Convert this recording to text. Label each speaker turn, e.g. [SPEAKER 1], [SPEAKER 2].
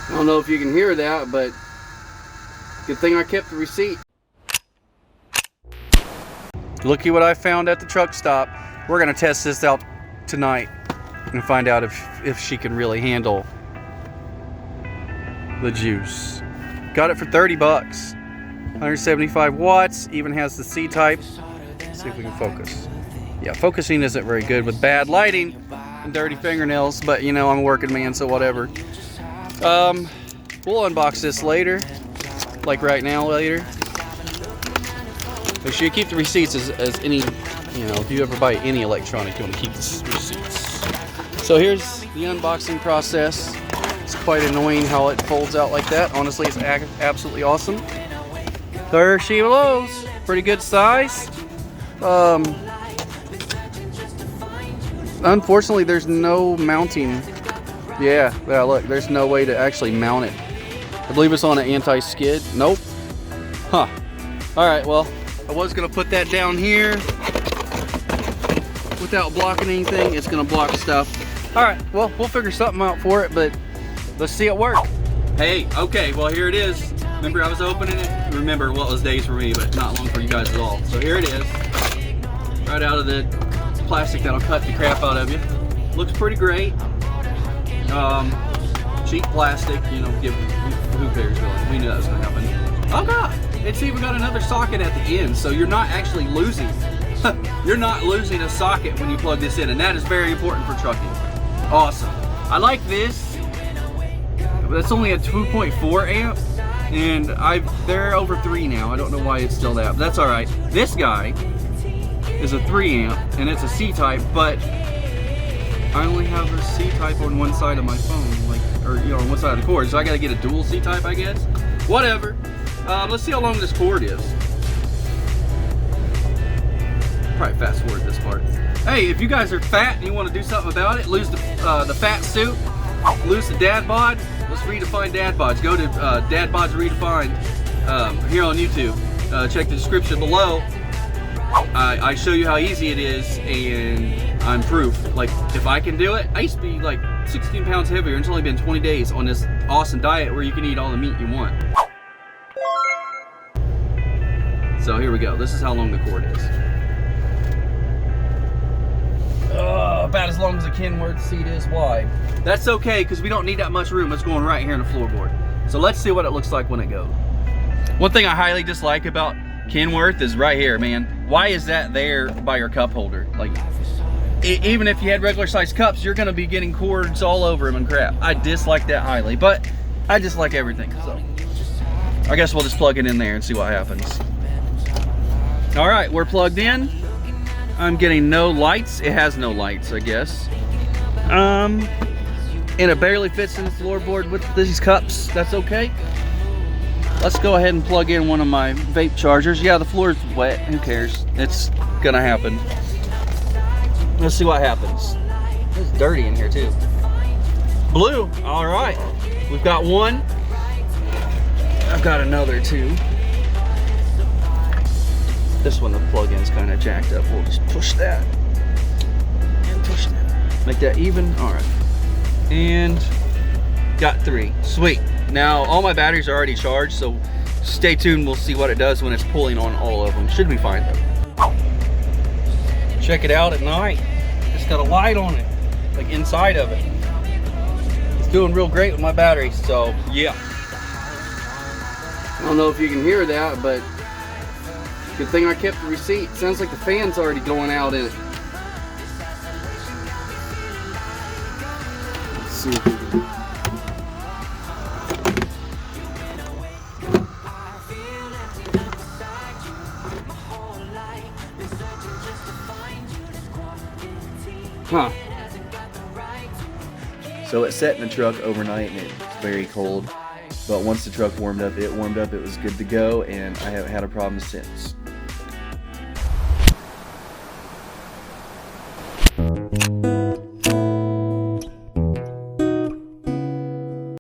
[SPEAKER 1] I don't know if you can hear that, but good thing I kept the receipt. Looky what I found at the truck stop. We're gonna test this out tonight and find out if she can really handle the juice. Got it for 30 bucks. 175 watts, even has the C-type. Let's see if we can focus. Yeah, focusing isn't very good with bad lighting and dirty fingernails, but you know, I'm a working man, so whatever. We'll unbox this later, like right now later. Make sure you keep the receipts as any, you know, if you ever buy any electronic, you want to keep the receipts. So here's the unboxing process. It's quite annoying how it folds out like that. Honestly, it's absolutely awesome. There she blows. Pretty good size. Unfortunately, there's no mounting. Yeah, look, there's no way to actually mount it. I believe it's on an anti-skid. Nope. Huh. All right, well, I was gonna put that down here without blocking anything. It's gonna block stuff. All right, well, we'll figure something out for it, but let's see it work. Hey, okay, well, here it is. Remember, I was opening it. Remember, well, it was days for me, but not long for you guys at all. So here it is, right out of the plastic that'll cut the crap out of you. Looks pretty great. Cheap plastic, you know, who cares really? We knew that was gonna happen. Oh God, it's even got another socket at the end, so you're not actually losing. You're not losing a socket when you plug this in, and that is very important for trucking. Awesome. I like this. That's only a 2.4 amp, and they're over 3 now. I don't know why it's still that, but that's all right. This guy is a 3 amp, and it's a C-type, but I only have a C-type on one side of my phone, like, or you know, on one side of the cord, so I gotta get a dual C-type, I guess. Whatever. Let's see how long this cord is. Probably fast forward this part. Hey, if you guys are fat and you want to do something about it, lose the fat suit, lose the dad bod. Let's redefine dad bods. Go to Dad Bods Redefined here on YouTube. Check the description below. I show you how easy it is, and I'm proof. Like, if I can do it, I used to be like 16 pounds heavier, and it's only been 20 days on this awesome diet where you can eat all the meat you want. So here we go. This is how long the cord is. About as long as a Kenworth seat is wide. That's okay, because we don't need that much room. It's going right here in the floorboard. So let's see what it looks like when it goes. One thing I highly dislike about Kenworth is right here, man. Why is that there by your cup holder? Like, even if you had regular sized cups, you're gonna be getting cords all over them and crap. I dislike that highly, but I dislike everything, so I guess we'll just plug it in there and see what happens. All right, we're plugged in. I'm getting no lights. It has no lights, I guess. And it barely fits in the floorboard with these cups. That's okay. Let's go ahead and plug in one of my vape chargers. Yeah, the floor is wet. Who cares? It's gonna happen. Let's see what happens. It's dirty in here too. Blue. All right. We've got one. I've got another too. This one, the plug-in's kind of jacked up. We'll just push that and push that. Make that even. All right. And got 3. Sweet. Now all my batteries are already charged, so stay tuned. We'll see what it does when it's pulling on all of them. Should be fine though. Check it out at night. It's got a light on it, like inside of it. It's doing real great with my batteries. So yeah. I don't know if you can hear that, but good thing I kept the receipt. Sounds like the fan's already going out in it. Let's see if we can... Huh. So it sat in the truck overnight and it's very cold. But once the truck warmed up, it was good to go, and I haven't had a problem since.